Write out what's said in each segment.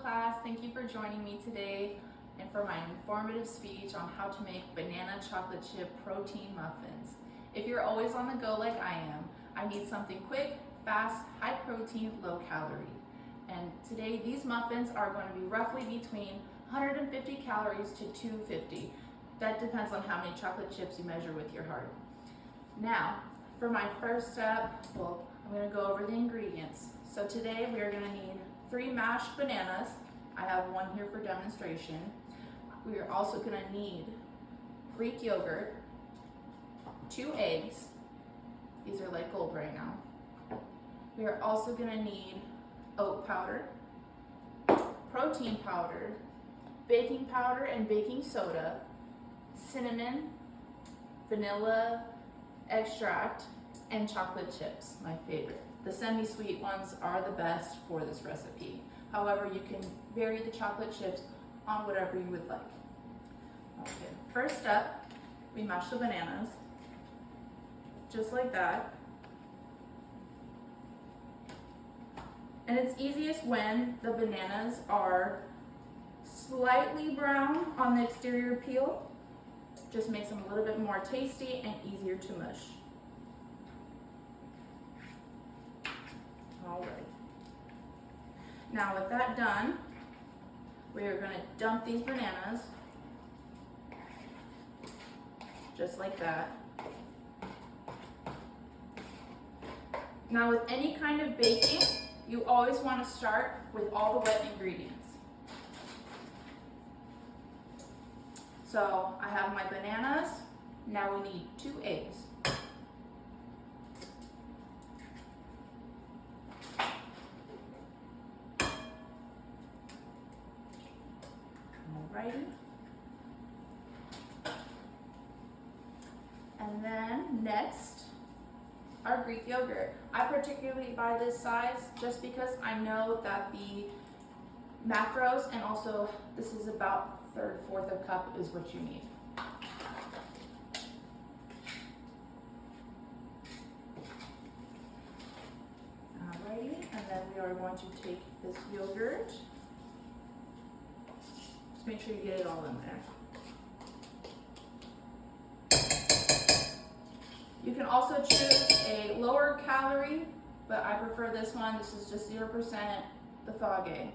class, thank you for joining me today and for my informative speech on how to make banana chocolate chip protein muffins. If you're always on the go like I am, I need something quick, fast, high protein, low calorie. And today these muffins are going to be roughly between 150 calories to 250. That depends on how many chocolate chips you measure with your heart. Now, for my first step, I'm going to go over the ingredients. So today we are going to need 3 mashed bananas. I have one here for demonstration. We are also going to need Greek yogurt, 2 eggs. These are like gold right now. We are also going to need oat powder, protein powder, baking powder and baking soda, cinnamon, vanilla extract, and chocolate chips, my favorite. The semi-sweet ones are the best for this recipe. However, you can vary the chocolate chips on whatever you would like. Okay, first up, we mash the bananas, just like that. And it's easiest when the bananas are slightly brown on the exterior peel. Just makes them a little bit more tasty and easier to mush. All right. Now with that done, we are going to dump these bananas, just like that. Now with any kind of baking, you always want to start with all the wet ingredients. So I have my bananas, now we need 2 eggs. Alrighty. And then next, our Greek yogurt. I particularly buy this size just because I know that the macros and also this is about 1/3, 1/4 of a cup is what you need. Alrighty, and then we are going to take this yogurt. Just make sure you get it all in there. You can also choose a lower calorie, but I prefer this one. This is just 0% the fage.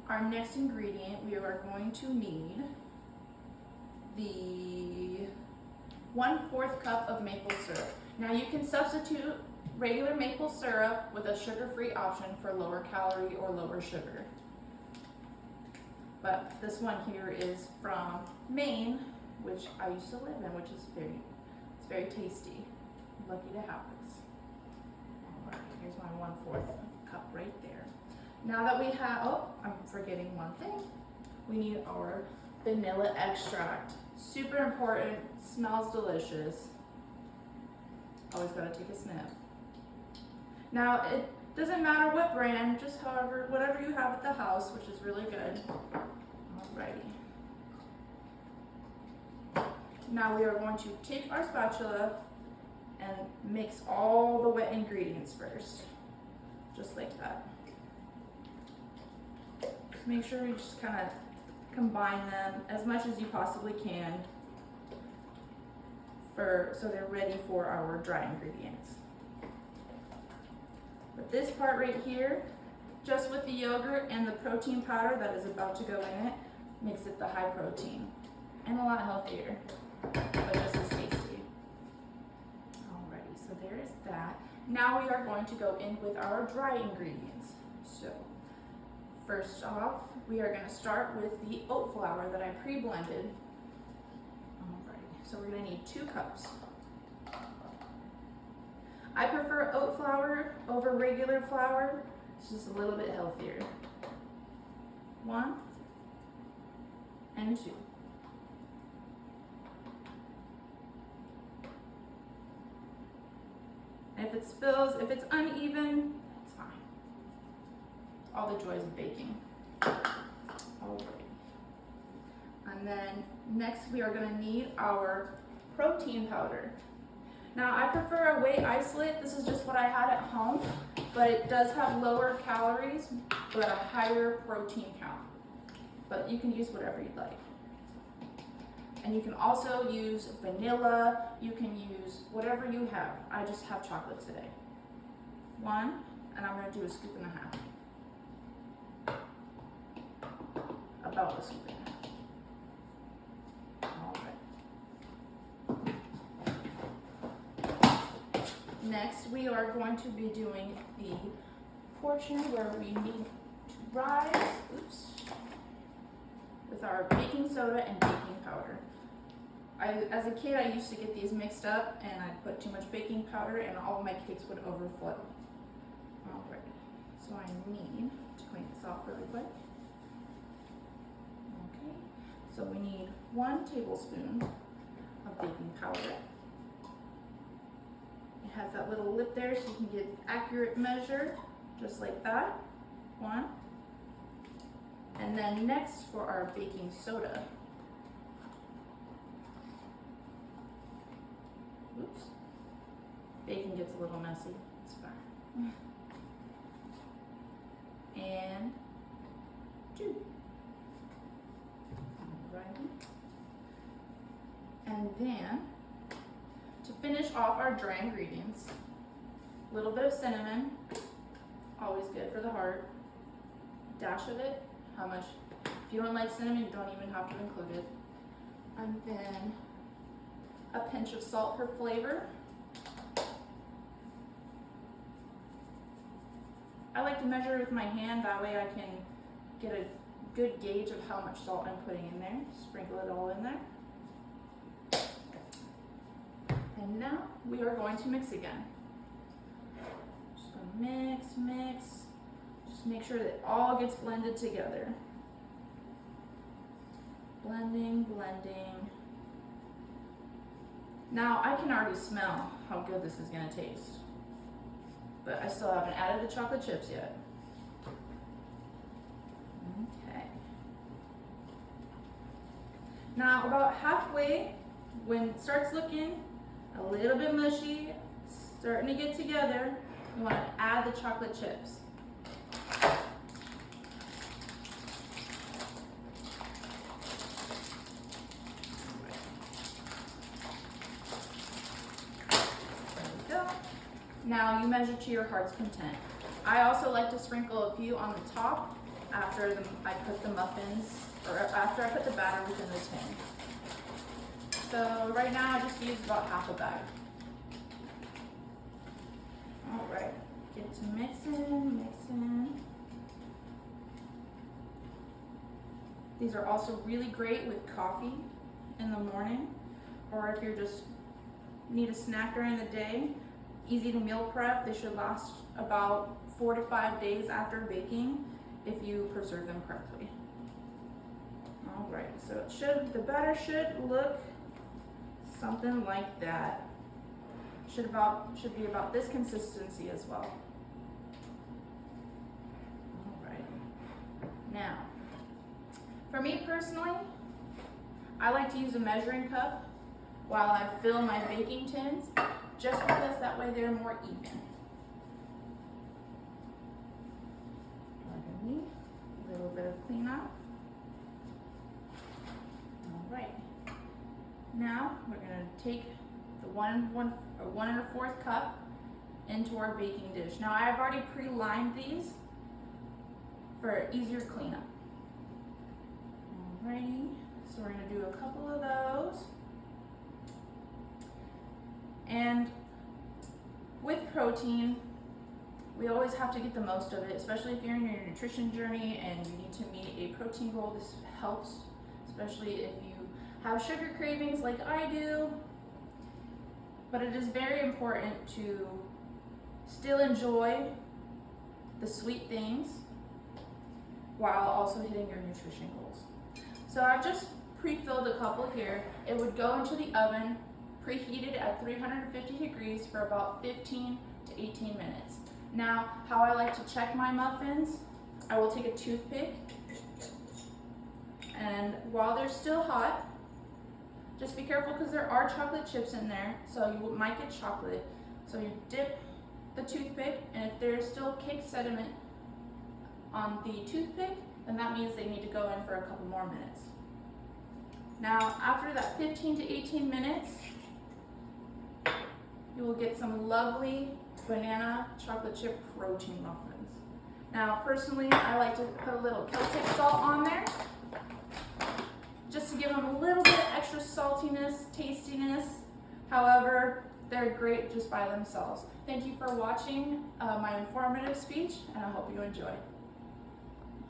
Our next ingredient, we are going to need the 1/4 cup of maple syrup. Now you can substitute regular maple syrup with a sugar-free option for lower calorie or lower sugar. But this one here is from Maine, which I used to live in, which is very tasty. I'm lucky to have this. All right, here's my 1/4 cup right there. Now that we have, I'm forgetting one thing. We need our vanilla extract. Super important, smells delicious. Always gotta take a sniff. Now, it doesn't matter what brand, just whatever you have at the house, which is really good. Alrighty. Now we are going to take our spatula and mix all the wet ingredients first. Just like that. Make sure you just kind of combine them as much as you possibly can so they're ready for our dry ingredients. But this part right here, just with the yogurt and the protein powder that is about to go in it, makes it the high protein and a lot healthier, but just as tasty. Alrighty, so there is that. Now we are going to go in with our dry ingredients. So first off, we are going to start with the oat flour that I pre-blended. Alright, so we're going to need 2 cups. I prefer oat flour over regular flour. It's just a little bit healthier. 1 and 2. And if it spills, if it's uneven, it's fine. All the joys of baking. All right. And then next we are going to need our protein powder. Now I prefer a whey isolate. This is just what I had at home, but it does have lower calories, but a higher protein count. But you can use whatever you'd like. And you can also use vanilla, you can use whatever you have. I just have chocolate today. One, and I'm gonna do a scoop and a half. About a scoop and a half. All right. Next, we are going to be doing the portion where we need to rise, with our baking soda and baking powder. As a kid, I used to get these mixed up and I'd put too much baking powder and all of my cakes would overflow. All right, so I need to clean this off really quick. Okay, so we need 1 tablespoon of baking powder. It has that little lip there so you can get accurate measure, just like that. 1. And then next for our baking soda. Oops. Baking gets a little messy. It's fine. And 2. Alrighty. And then to finish off our dry ingredients, a little bit of cinnamon, always good for the heart. Dash of it. How much? If you don't like cinnamon, you don't even have to include it. And then a pinch of salt for flavor. I like to measure it with my hand, that way I can get a good gauge of how much salt I'm putting in there. Sprinkle it all in there. And now we are going to mix again. Just gonna mix. Just make sure that it all gets blended together. Blending. Now I can already smell how good this is gonna taste, but I still haven't added the chocolate chips yet. Okay. Now about halfway, when it starts looking a little bit mushy, starting to get together, you want to add the chocolate chips. Now you measure to your heart's content. I also like to sprinkle a few on the top after I put the muffins, or after I put the batter within the tin. So right now I just use about half a bag. All right, get to mixing. These are also really great with coffee in the morning, or if you're just need a snack during the day. Easy to meal prep. They should last about 4 to 5 days after baking if you preserve them correctly. All right, so the batter should look something like that. Should be about this consistency as well. All right. Now, for me personally, I like to use a measuring cup while I fill my baking tins, just because that way they're more even. A little bit of cleanup. All right. Now we're gonna take the 1 1/4 cup into our baking dish. Now I've already pre-lined these for easier cleanup. Alrighty, so we're gonna do a couple of those. And with protein, we always have to get the most of it, especially if you're in your nutrition journey and you need to meet a protein goal. This helps, especially if you have sugar cravings like I do. But it is very important to still enjoy the sweet things while also hitting your nutrition goals. So I've just pre-filled a couple here. It would go into the oven, preheated at 350 degrees for about 15 to 18 minutes. Now, how I like to check my muffins, I will take a toothpick, and while they're still hot, just be careful because there are chocolate chips in there, so you might get chocolate. So you dip the toothpick, and if there's still cake sediment on the toothpick, then that means they need to go in for a couple more minutes. Now, after that 15 to 18 minutes, you will get some lovely banana chocolate chip protein muffins. Now, personally, I like to put a little Celtic salt on there, just to give them a little bit of extra saltiness, tastiness. However, they're great just by themselves. Thank you for watching my informative speech, and I hope you enjoy.